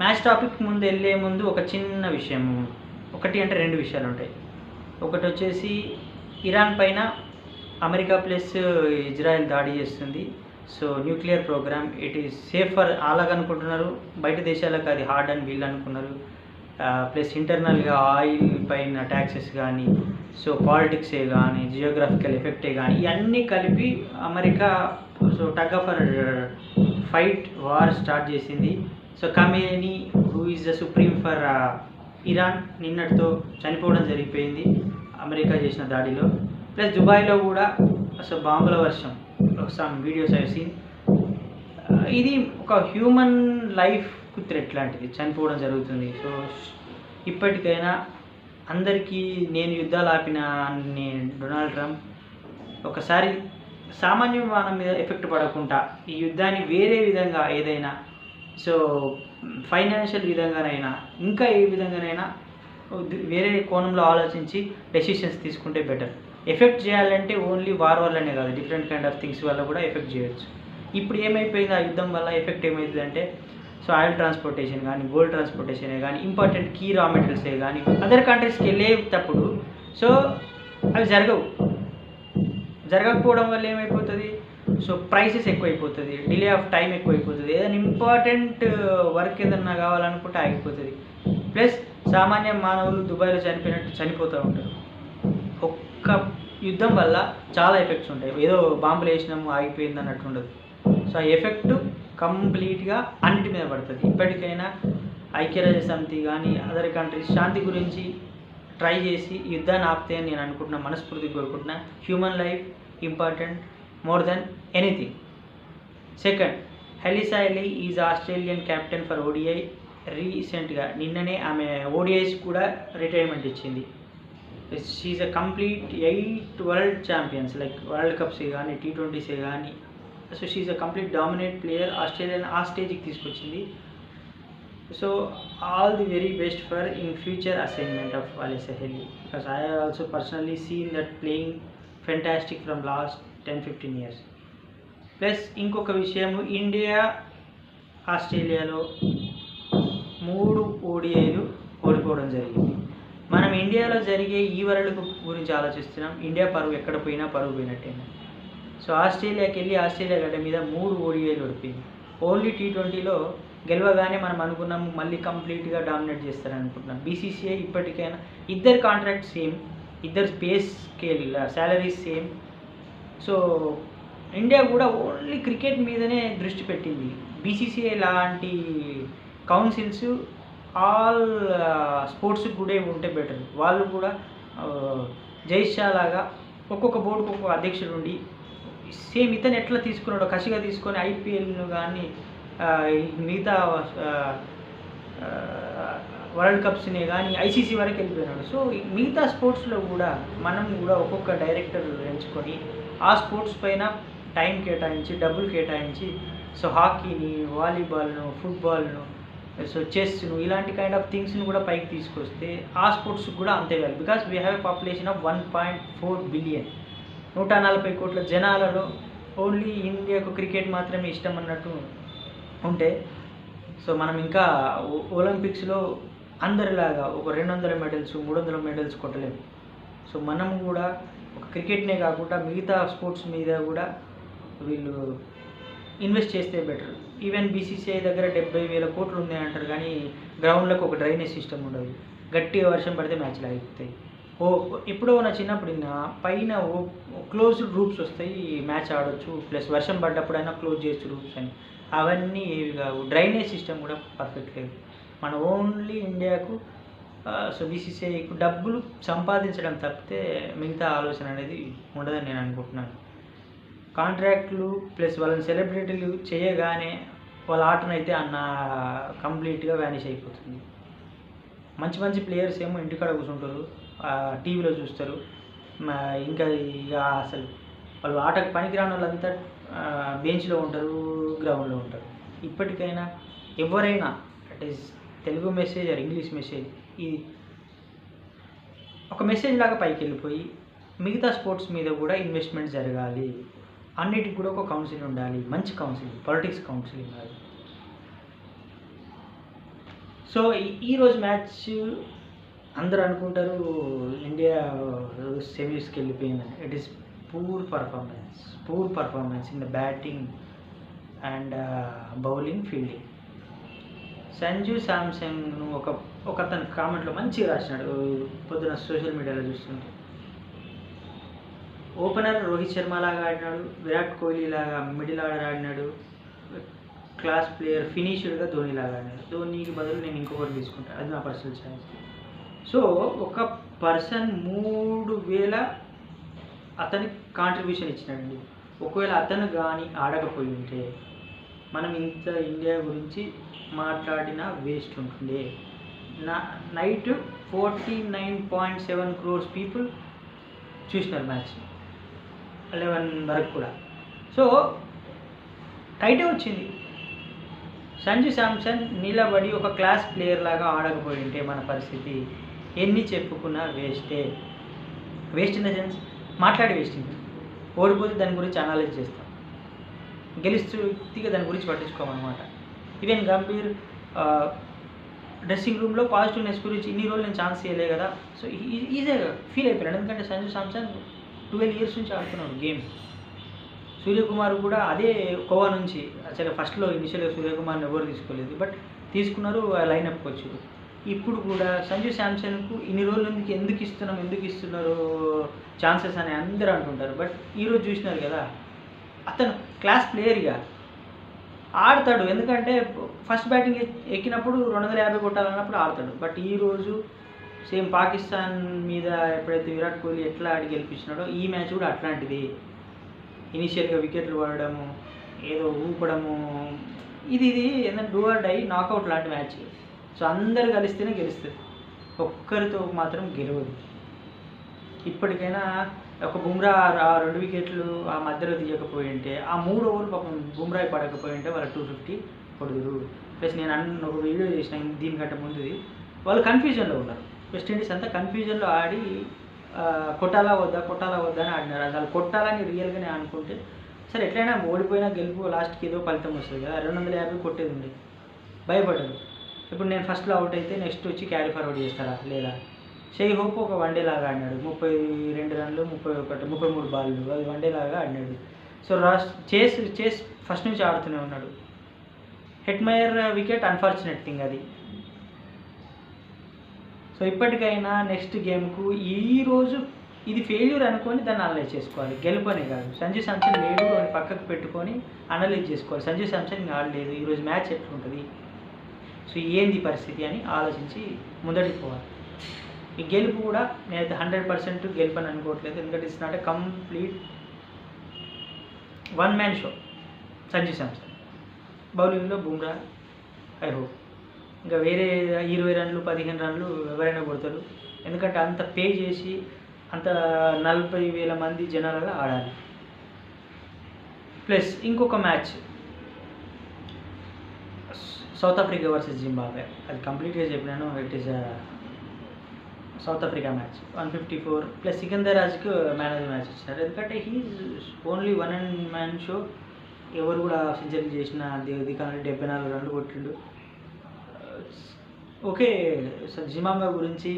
Match topic ముందు వెళ్ళే ముందు ఒక చిన్న విషయం, ఒకటి అంటే రెండు విషయాలు ఉంటాయి. ఒకటి వచ్చేసి ఇరాన్ పైన అమెరికా ప్లస్ ఇజ్రాయెల్ దాడి చేస్తుంది. So nuclear programme it is safe for అలాగనుకుంటున్నారు, బయట దేశాలకు అది హార్డ్ అని వీళ్ళు అనుకున్నారు. ప్లస్ ఇంటర్నల్గా ఆయిల్ పైన ట్యాక్సెస్ కానీ, సో పాలిటిక్సే కానీ, జియోగ్రఫికల్ ఎఫెక్టే కానీ, ఇవన్నీ కలిపి America so tug of fight war start చేసింది. So Khamenei who is the supreme for Iran నిన్నటితో చనిపోవడం జరిగిపోయింది అమెరికా చేసిన దాడిలో. ప్లస్ దుబాయ్లో కూడా సో బాంబుల వర్షం, సమ్ వీడియోస్ ఐ సీన్. ఇది ఒక హ్యూమన్ లైఫ్కు థ్రెట్ లాంటిది, చనిపోవడం జరుగుతుంది. సో ఇప్పటికైనా అందరికీ నేను యుద్ధాలు ఆపిన అని డొనాల్డ్ ట్రంప్ ఒకసారి సామాన్య విమానం మీద ఎఫెక్ట్ పడకుండా ఈ యుద్ధాన్ని వేరే విధంగా ఏదైనా సో ఫైనాన్షియల్ విధంగానైనా ఇంకా ఏ విధంగానైనా వేరే కోణంలో ఆలోచించి డెసిషన్స్ తీసుకుంటే బెటర్. ఎఫెక్ట్ చేయాలంటే ఓన్లీ వార్ వల్లనే కాదు, డిఫరెంట్ కైండ్ ఆఫ్ థింగ్స్ వల్ల కూడా ఎఫెక్ట్ చేయొచ్చు. ఇప్పుడు ఏమైపోయింది, ఆ యుద్ధం వల్ల ఎఫెక్ట్ ఏమవుతుందంటే సో ఆయిల్ ట్రాన్స్పోర్టేషన్ కానీ, గోల్డ్ ట్రాన్స్పోర్టేషనే కానీ, ఇంపార్టెంట్ కీ రా మెటీరియల్సే కానీ అదర్ కంట్రీస్కి వెళ్ళేటప్పుడు సో అవి జరగకపోవడం వల్ల ఏమైపోతుంది, సో ప్రైసెస్ ఎక్కువైపోతుంది, డిలే ఆఫ్ టైం ఎక్కువైపోతుంది, ఏదైనా ఇంపార్టెంట్ వర్క్ ఏదన్నా కావాలనుకుంటే ఆగిపోతుంది. ప్లస్ సామాన్య మానవులు దుబాయ్లో చనిపోయినట్టు చనిపోతూ ఉంటారు. ఒక్క యుద్ధం వల్ల చాలా ఎఫెక్ట్స్ ఉంటాయి, ఏదో బాంబులు వేసినాము ఆగిపోయింది అన్నట్టు ఉండదు. సో ఆ ఎఫెక్ట్ కంప్లీట్గా అన్నిటి మీద పడుతుంది. ఇప్పటికైనా ఐక్యరాజ్య సమితి కానీ అదర్ కంట్రీస్ శాంతి గురించి ట్రై చేసి యుద్ధాన్ని ఆపితే అని నేను అనుకుంటున్నా, మనస్ఫూర్తిగా కోరుకుంటున్నా. Human life important more than anything. Second, హెలిసా అలీ is Australian captain for ODI. రీసెంట్గా నిన్ననే ఆమె ఓడిఐస్ కూడా రిటైర్మెంట్ ఇచ్చింది. She's a complete 8 world champions, like world కప్సే కానీ T20సే కానీ. So she's a complete dominate player. ఆస్ట్రేలియాని ఆ స్టేజ్కి తీసుకొచ్చింది. So all the very best for in future assignment of హెలిసా అలీ, because I also personally seen that playing fantastic from last 10-15 years. Plus ఇంకొక విషయము, ఇండియా ఆస్ట్రేలియాలో 3 ఓడిఐలు ఓడిపోవడం జరిగింది. మనం ఇండియాలో జరిగే ఈ వరల్డ్ కప్ గురించి ఆలోచిస్తున్నాం. ఇండియా పరువు ఎక్కడ పోయినా పరువు పోయినట్టేనా. సో ఆస్ట్రేలియాకి వెళ్ళి ఆస్ట్రేలియా గడ్డ మీద 3 ఓడిఐలు ఓడిపోయింది. ఓన్లీ T20లో గెలవగానే మనం అనుకున్నాము మళ్ళీ కంప్లీట్గా డామినేట్ చేస్తారని అనుకుంటున్నాం. BCCI ఇప్పటికైనా ఇద్దరు కాంట్రాక్ట్ సేమ్, ఇద్దరు space scale salaries same. So India కూడా ఓన్లీ క్రికెట్ మీదనే దృష్టి పెట్టింది. BCCI లాంటి కౌన్సిల్స్ ఆల్ స్పోర్ట్స్కి కూడా ఉంటే బెటర్. వాళ్ళు కూడా జైషా లాగా ఒక్కొక్క బోర్డుకు ఒక్కొక్క అధ్యక్షుడు ఉండి సేమ్ ఇతను ఎట్లా తీసుకున్నాడో కసిగా తీసుకొని IPLను కానీ మిగతా వరల్డ్ కప్స్ని కానీ ICC వరకు వెళ్ళిపోయినాడు. సో మిగతా స్పోర్ట్స్లో కూడా మనం కూడా ఒక్కొక్క డైరెక్టర్ ఎంచుకొని ఆ స్పోర్ట్స్ పైన టైం కేటాయించి డబ్బులు కేటాయించి సో హాకీని, వాలీబాల్ను, ఫుట్బాల్ను, సో చెస్ను ఇలాంటి కైండ్ ఆఫ్ థింగ్స్ని కూడా పైకి తీసుకొస్తే ఆ స్పోర్ట్స్కి కూడా అంతే value. Because we have a population of 1.4 billion, 140 కోట్ల జనాలలో ఓన్లీ ఇండియాకు క్రికెట్ మాత్రమే ఇష్టం అన్నట్టు ఉంటే సో మనం ఇంకా ఒలింపిక్స్లో అందరిలాగా ఒక 200 మెడల్స్ 300 మెడల్స్ కొట్టలేము. సో మనం కూడా ఒక క్రికెట్నే కాకుండా మిగతా స్పోర్ట్స్ మీద కూడా వీళ్ళు ఇన్వెస్ట్ చేస్తే బెటర్. ఈవెన్ BCCI దగ్గర 70,000 కోట్లు ఉన్నాయంటారు, కానీ గ్రౌండ్లకు ఒక డ్రైనేజ్ సిస్టమ్ ఉండదు. గట్టిగా వర్షం పడితే మ్యాచ్లు ఆగిపోతాయి. ఎప్పుడో నా చిన్నప్పుడు పైన క్లోజ్డ్ రూప్స్ వస్తాయి, మ్యాచ్ ఆడొచ్చు. ప్లస్ వర్షం పడ్డప్పుడైనా క్లోజ్ చేయొచ్చు రూప్స్ అని. అవన్నీ ఏవి కావు. డ్రైనేజ్ సిస్టమ్ కూడా పర్ఫెక్ట్ లేదు. మన ఓన్లీ ఇండియాకు సో BCCIకు డబ్బులు సంపాదించడం తప్పితే మిగతా ఆలోచన అనేది ఉండదని నేను అనుకుంటున్నాను. కాంట్రాక్ట్లు ప్లస్ వాళ్ళని సెలబ్రిటీలు చేయగానే వాళ్ళ ఆటనైతే కంప్లీట్గా వ్యానిష్ అయిపోతుంది. మంచి మంచి ప్లేయర్స్ ఏమో ఇంటికాడ కూర్చుంటారు, టీవీలో చూస్తారు. ఇంకా ఇక అసలు వాళ్ళు ఆటకు పనికిరాని వాళ్ళంతా బెంచ్లో ఉంటారు, గ్రౌండ్లో ఉంటారు. ఇప్పటికైనా ఎవరైనా అట్ ఈస్ Telugu message or English message, ఇది ఒక మెసేజ్ లాగా పైకి వెళ్ళిపోయి మిగతా స్పోర్ట్స్ మీద కూడా ఇన్వెస్ట్మెంట్ జరగాలి. అన్నిటికి కూడా ఒక కౌన్సిల్ ఉండాలి, మంచి కౌన్సిల్, పొలిటిక్స్ కౌన్సిలింగ్ కాదు. సో ఈరోజు మ్యాచ్ అందరూ అనుకుంటారు ఇండియా సెమీస్కి వెళ్ళిపోయిందని. It is poor performance in the batting and bowling, fielding. Sanju Samson ఒక అతను కామెంట్లో మంచిగా రాసినాడు పొద్దున సోషల్ మీడియాలో చూస్తుంటే. ఓపెనర్ రోహిత్ శర్మ లాగా ఆడినాడు, విరాట్ కోహ్లీ లాగా మిడిల్ ఆర్డర్ ఆడినాడు, క్లాస్ ప్లేయర్ ఫినిషర్గా ధోని లాగా ఆడినాడు. ధోనికి బదులు నేను ఇంకొకటి తీసుకుంటాను, అది నా పర్సనల్ ఛాయిస్. సో ఒక పర్సన్ 3000 అతనికి కాంట్రిబ్యూషన్ ఇచ్చినాడండి. ఒకవేళ అతను కానీ ఆడకపోయి ఉంటే మనం ఇంత ఇండియా గురించి మాట్లాడిన వేస్ట్ ఉంటుండే. నైట్ 49.7 crores పీపుల్ చూసినారు మ్యాచ్ 11 వరకు కూడా. సో టైటే వచ్చింది. సంజు శాంసన్ నిలబడి ఒక క్లాస్ ప్లేయర్ లాగా ఆడకపోయి ఉంటే మన పరిస్థితి ఎన్ని చెప్పుకున్నా వేస్ట్ ఇన్ ద సెన్స్ మాట్లాడి వేస్ట్. ఓడిపోతే దాని గురించి అనలైజ్ చేస్తాం, గెలుస్తుగా దాని గురించి పట్టించుకోమన్నమాట. ఈవెన్ గంభీర్ డ్రెస్సింగ్ రూమ్లో పాజిటివ్నెస్ గురించి ఇన్ని రోజులు నేను ఛాన్స్ ఇవ్వలే కదా, సో ఈజీగా ఫీల్ అయిపోయాడు. ఎందుకంటే సంజు శాంసన్ 12 years నుంచి ఆడుతున్నాడు గేమ్. సూర్యకుమార్ కూడా అదే కోవా నుంచి, యాక్చువల్గా ఫస్ట్లో ఇనిషియల్గా సూర్యకుమార్ని ఎవరు తీసుకోలేదు, బట్ తీసుకున్నారు, లైనప్కి వచ్చారు. ఇప్పుడు కూడా సంజు శాంసన్కు ఇన్ని రోజుల నుంచి ఎందుకు ఇస్తున్నారు ఛాన్సెస్ అని అందరూ అంటుంటారు. బట్ ఈరోజు చూసినారు కదా, అతను క్లాస్ ప్లేయర్గా ఆడతాడు. ఎందుకంటే ఫస్ట్ బ్యాటింగ్ ఎక్కినప్పుడు 250 కొట్టాలన్నప్పుడు ఆడతాడు. బట్ ఈరోజు సేమ్ పాకిస్తాన్ మీద ఎప్పుడైతే విరాట్ కోహ్లీ ఎట్లా ఆడి గెలిపించినాడో ఈ మ్యాచ్ కూడా అట్లాంటిది. ఇనిషియల్గా వికెట్లు పడడము, ఏదో ఊపడము, ఇది ఏంటంటే డూ ఆర్ డై నాకౌట్ లాంటి మ్యాచ్. సో అందరు కలిస్తేనే గెలుస్తుంది, ఒక్కరితో మాత్రం గెలవదు. ఇప్పటికైనా ఒక బుమ్రా ఆ 2 వికెట్లు ఆ మధ్యలో తీయకపోయి ఉంటే, ఆ 3 ఓవర్లు పాపం బుమ్రా పడకపోయి ఉంటే వాళ్ళ 250 కొడుదురు. ప్లస్ నేను ఒక వీడియో చేసిన దీనికంటే ముందుది, వాళ్ళు కన్ఫ్యూజన్లో ఉన్నారు. వెస్టిండీస్ అంతా కన్ఫ్యూజన్లో ఆడి కొట్టాలా వద్దా అని ఆడినారు. అసలు కొట్టాలని రియల్గానే అనుకుంటే సరే ఎట్లయినా ఓడిపోయినా గెలుపు లాస్ట్కి ఏదో ఫలితం వస్తుంది కదా, 250 కొట్టేది ఉంది, భయపడ్డారు. ఇప్పుడు నేను ఫస్ట్లో అవుట్ అయితే నెక్స్ట్ వచ్చి క్యారీ ఫార్వర్డ్ చేస్తారా లేదా. షెయ్ హోప్ ఒక వన్డే లాగా ఆడినాడు, 32 రన్లు 33 బాళ్ళు, అది వన్డే లాగా ఆడినాడు. సో చేస్ ఫస్ట్ నుంచి ఆడుతూనే ఉన్నాడు. హెట్మయర్ వికెట్ అన్ఫార్చునేట్ థింగ్ అది. సో ఇప్పటికైనా నెక్స్ట్ గేమ్కు ఈరోజు ఇది ఫెయిల్యూర్ అనుకొని దాన్ని అనలైజ్ చేసుకోవాలి, గెలుపనే కాదు. సంజు శాంసన్ లేడు అని పక్కకు పెట్టుకొని అనలైజ్ చేసుకోవాలి. సంజు శాంసన్ ఇంకా ఆడలేదు, ఈరోజు మ్యాచ్ ఎట్లుంటుంది, సో ఏంది పరిస్థితి అని ఆలోచించి ముందడికి పోవాలి. ఈ గెలుపు కూడా నేనైతే 100% గెలుపు అని అనుకోవట్లేదు. ఎందుకంటే it's not a complete one man show. Sanju Samson బౌలింగ్లో బుమ్రా, ఐ హోప్ ఇంకా వేరే 20 రన్లు 15 రన్లు ఎవరైనా కొడతారు. ఎందుకంటే అంత పే చేసి అంత 40,000 మంది జనాలలో ఆడాలి. ప్లస్ ఇంకొక match South Africa versus Zimbabwe, అది కంప్లీట్గా చెప్పినాను. It is South Africa match 154 plus Sikandar రాజ్కి మ్యాన్ ఆఫ్ ద మ్యాచ్ ఇచ్చినారు. ఎందుకంటే he's only one and man show. ఎవరు కూడా సెంచరీ చేసిన దికాన్ని 74 రన్లు కొట్టిండు. ఓకే, సో జింబాబ్వే గురించి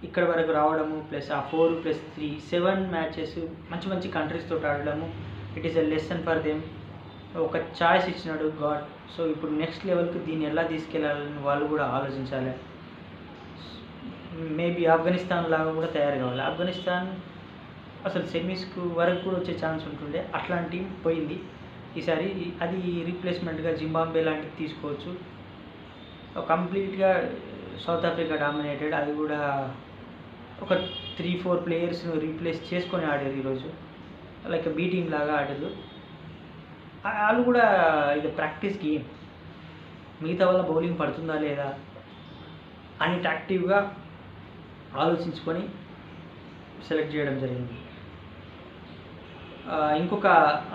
ఇక్కడ వరకు రావడము ప్లస్ ఆ 4+3 7 మ్యాచెస్ మంచి కంట్రీస్ తోటి ఆడడము, it is a lesson for them. ఒక ఛాయిస్ ఇచ్చినాడు గాడ్. సో ఇప్పుడు నెక్స్ట్ లెవెల్కి దీన్ని ఎలా తీసుకెళ్ళాలని వాళ్ళు కూడా ఆలోచించాలి. మేబీ ఆఫ్ఘనిస్తాన్ లాగా కూడా తయారు కావాలి. ఆఫ్ఘనిస్తాన్ అసలు సెమీస్కు వరకు కూడా వచ్చే ఛాన్స్ ఉంటుండే, అట్లాంటి టీం పోయింది. ఈసారి అది రీప్లేస్మెంట్గా జింబాబ్వే లాంటివి తీసుకోవచ్చు. కంప్లీట్గా సౌత్ ఆఫ్రికా డామినేటెడ్, అది కూడా ఒక 3-4 ప్లేయర్స్ను రీప్లేస్ చేసుకొని ఆడారు ఈరోజు, లైక్ బీ టీమ్ లాగా ఆడారు. వాళ్ళు కూడా ఇది ప్రాక్టీస్ గేమ్, మిగతా వల్ల బౌలింగ్ పడుతుందా లేదా అని యాక్టివ్గా ఆలోచించుకొని సెలెక్ట్ చేయడం జరిగింది. ఇంకొక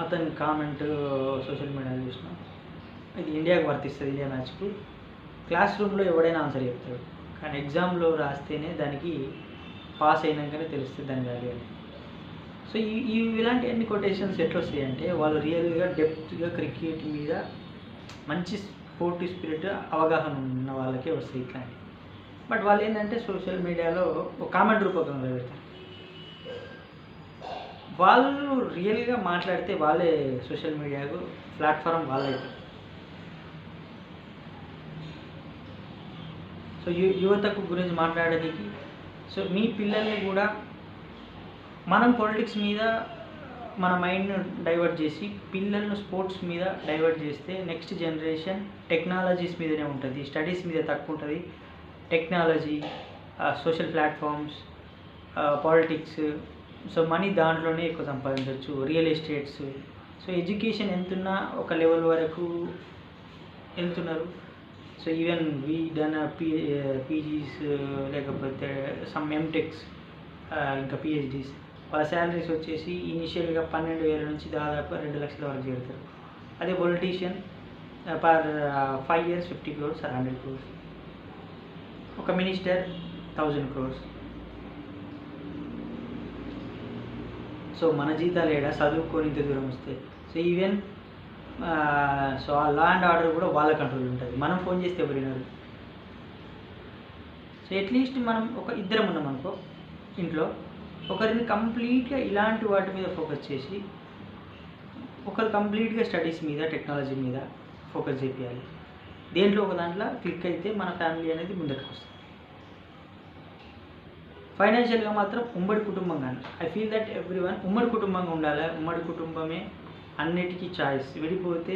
అతని కామెంట్ సోషల్ మీడియాలో చూసిన, ఇది ఇండియాకు వర్తిస్తుంది. ఇండియా మ్యాచ్కు క్లాస్ రూమ్లో ఎవడైనా ఆన్సర్ చెప్తాడు, కానీ ఎగ్జామ్లో రాస్తేనే దానికి పాస్ అయినాకనే తెలుస్తుంది దాని వాల్యూ అని. సో ఇలాంటి కొటేషన్స్ ఎట్లా వస్తాయి అంటే, వాళ్ళు రియల్గా డెప్త్గా క్రికెట్ మీద మంచి స్పోర్టివ్ స్పిరిట్ అవగాహన ఉన్న వాళ్ళకే వస్తాయి ఇట్లాంటివి. బట్ వాళ్ళు ఏంటంటే సోషల్ మీడియాలో ఒక కామెంట్ రూపకంగా పెడతారు. వాళ్ళు రియల్గా మాట్లాడితే వాళ్ళే సోషల్ మీడియాకు ప్లాట్ఫామ్ వాళ్ళైతే. సో యువతకు గురించి మాట్లాడడానికి, సో మీ పిల్లల్ని కూడా మనం పొలిటిక్స్ మీద మన మైండ్ను డైవర్ట్ చేసి పిల్లలను స్పోర్ట్స్ మీద డైవర్ట్ చేస్తే నెక్స్ట్ జనరేషన్ టెక్నాలజీస్ మీదనే ఉంటుంది, స్టడీస్ మీద తక్కువ ఉంటుంది. Technology, social platforms, politics, so money దాంట్లోనే ఎక్కువ సంపాదించవచ్చు, రియల్ ఎస్టేట్స్. సో ఎడ్యుకేషన్ ఎంతున్నా ఒక లెవెల్ వరకు వెళ్తున్నారు. So even we done PGs లేకపోతే సమ్ ఎంటెక్స్, ఇంకా పిహెచ్డీస్, వాళ్ళ శాలరీస్ వచ్చేసి ఇనిషియల్గా 12,000 నుంచి దాదాపు 2 లక్షల వరకు చేరుతారు. అదే politician per 5 years 50 crores or 100 crores. ఒక మినిస్టర్ 1000 crores. సో మన జీతాలు ఏడా చదువుకొని ఇంత దూరం వస్తే. సో ఈవెన్ సో ఆ లా అండ్ ఆర్డర్ కూడా వాళ్ళ కంట్రోల్ ఉంటుంది. మనం ఫోన్ చేస్తే ఎవరినారు. సో అట్లీస్ట్ మనం ఒక ఇద్దరం ఉన్నాం అనుకో ఇంట్లో, ఒకరిని కంప్లీట్గా ఇలాంటి వాటి మీద ఫోకస్ చేసి ఒకరు కంప్లీట్గా స్టడీస్ మీద టెక్నాలజీ మీద ఫోకస్ చేయాలి. దేంట్లో ఒక దాంట్లో క్లిక్ అయితే మన ఫ్యామిలీ అనేది ముందరికి వస్తుంది. ఫైనాన్షియల్గా మాత్రం ఉమ్మడి కుటుంబం కానీ ఐ ఫీల్ దట్ ఎవ్రీవన్ ఉమ్మడి కుటుంబంగా ఉండాలి. ఉమ్మడి కుటుంబమే అన్నిటికీ చాయిస్. విడిపోతే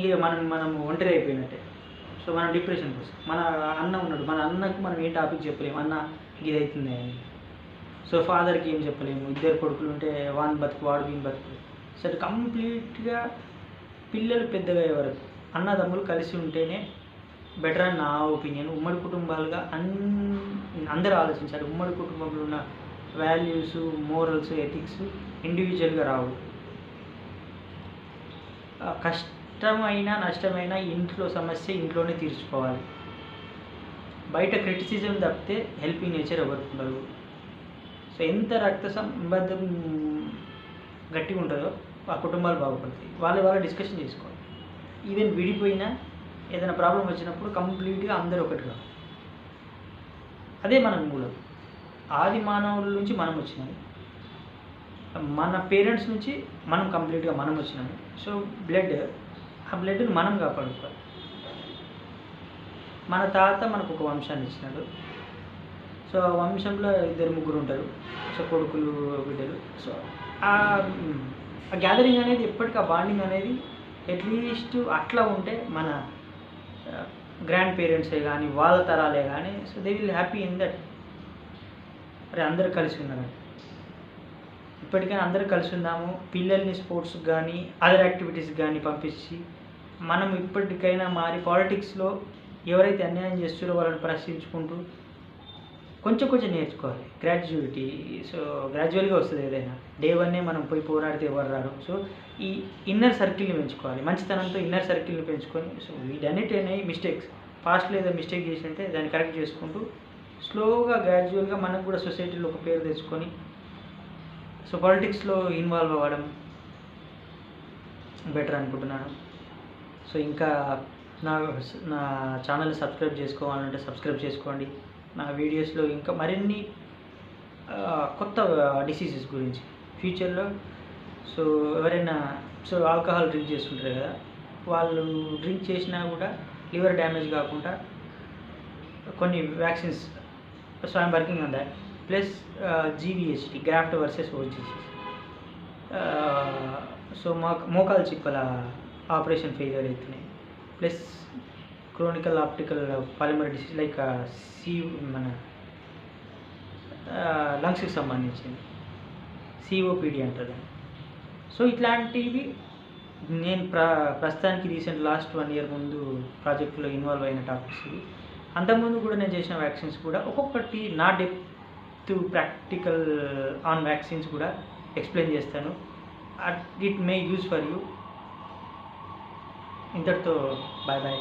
ఇక మనం ఒంటరి అయిపోయినట్టే. సో మనం డిప్రెషన్కి వస్తాం. మన అన్న ఉన్నాడు, మన అన్నకు మనం ఏ టాపిక్ చెప్పలేము, అన్న ఇది అవుతుంది అని. సో ఫాదర్కి ఏం చెప్పలేము, ఇద్దరు కొడుకులు ఉంటే వాని బతుకు వాడు వీని బతుకు. సో కంప్లీట్గా పిల్లలు పెద్దగా అయ్యే వరకు అన్నదమ్ములు కలిసి ఉంటేనే బెటర్ అని నా ఒపీనియన్. ఉమ్మడి కుటుంబాలుగా అందరూ ఆలోచించాలి. ఉమ్మడి కుటుంబంలో ఉన్న వాల్యూస్, మోరల్స్, ఎథిక్స్ ఇండివిజువల్గా రావు. కష్టమైనా నష్టమైనా ఇంట్లో సమస్య ఇంట్లోనే తీర్చుకోవాలి. బయట క్రిటిసిజం తప్పితే హెల్పింగ్ నేచర్ ఎవరికి ఉండదు. సో ఎంత రక్త సంబంధం గట్టిగా ఉంటుందో ఆ కుటుంబాలు బాగుపడతాయి. వాళ్ళ డిస్కషన్ చేసుకోవాలి. ఈవెన్ విడిపోయినా ఏదైనా ప్రాబ్లం వచ్చినప్పుడు కంప్లీట్గా అందరూ ఒకటి కాదు. అదే మన మూలం. ఆది మానవుల నుంచి మనం వచ్చినాము, మన పేరెంట్స్ నుంచి మనం కంప్లీట్గా మనం వచ్చినాము. సో ఆ బ్లడ్ని మనం కాపాడుకోవాలి. మన తాత మనకు ఒక వంశాన్ని ఇచ్చినాడు. సో ఆ వంశంలో 2-3 ఉంటారు. సో కొడుకులు, బిడ్డలు. సో ఆ గ్యాదరింగ్ అనేది ఎప్పటికీ, ఆ బాండింగ్ అనేది అట్లీస్ట్ అట్లా ఉంటే మన గ్రాండ్ పేరెంట్సే కానీ వాళ్ళ తరాలే కానీ so they will happy in that. అరే అందరూ కలిసి ఉన్నారండి. ఇప్పటికైనా అందరూ కలిసి ఉందాము. పిల్లల్ని స్పోర్ట్స్కి కానీ అదర్ యాక్టివిటీస్కి కానీ పంపించి మనం ఇప్పటికైనా మారి పాలిటిక్స్లో ఎవరైతే అన్యాయం చేస్తారో వాళ్ళని ప్రశ్నించుకుంటూ కొంచెం నేర్చుకోవాలి. గ్రాడ్యుయేటీ. సో గ్రాడ్యువల్గా వస్తుంది ఏదైనా. డే 1 మనం పోయి పోరాడితే ఎవరు రారు. సో ఈ ఇన్నర్ సర్కిల్ని పెంచుకోవాలి. మంచితనంతో ఇన్నర్ సర్కిల్ని పెంచుకొని సో వీటన్నిటిని మిస్టేక్స్ పాస్ట్లో ఏదో మిస్టేక్ చేసింటే దాన్ని కరెక్ట్ చేసుకుంటూ స్లోగా గ్రాడ్యువల్గా మనకు కూడా సొసైటీలో ఒక పేరు తెచ్చుకొని సో పాలిటిక్స్లో ఇన్వాల్వ్ అవ్వడం బెటర్ అనుకుంటున్నాను. సో ఇంకా నా ఛానల్ని సబ్స్క్రైబ్ చేసుకోవాలంటే సబ్స్క్రైబ్ చేసుకోండి. నా వీడియోస్లో ఇంకా మరిన్ని కొత్త డిసీజెస్ గురించి ఫ్యూచర్లో సో ఎవరైనా సో ఆల్కహాల్ డ్రింక్ చేస్తుంటారు కదా, వాళ్ళు డ్రింక్ చేసినా కూడా లివర్ డ్యామేజ్ కాకుండా కొన్ని vaccines. So I'm working on that. Plus GVHT, graft versus OGC. So మోకాలు చిప్పల ఆపరేషన్ ఫెయిలియర్ అవుతున్నాయి. Plus chronical optical polymer disease like మన లంగ్స్కి సంబంధించింది సిఓపిడి అంటారు. సో ఇట్లాంటివి నేను ప్రస్తుతానికి రీసెంట్ లాస్ట్ 1 year ముందు ప్రాజెక్టులో ఇన్వాల్వ్ అయిన టాపిక్స్ ఇవి. అంతకుముందు కూడా నేను చేసిన వ్యాక్సిన్స్ కూడా ఒక్కొక్కటి నా డెప్త్ ప్రాక్టికల్ ఆన్ వ్యాక్సిన్స్ కూడా ఎక్స్ప్లెయిన్ చేస్తాను. It may use for you. ఇంతటితో బాయ్ బాయ్.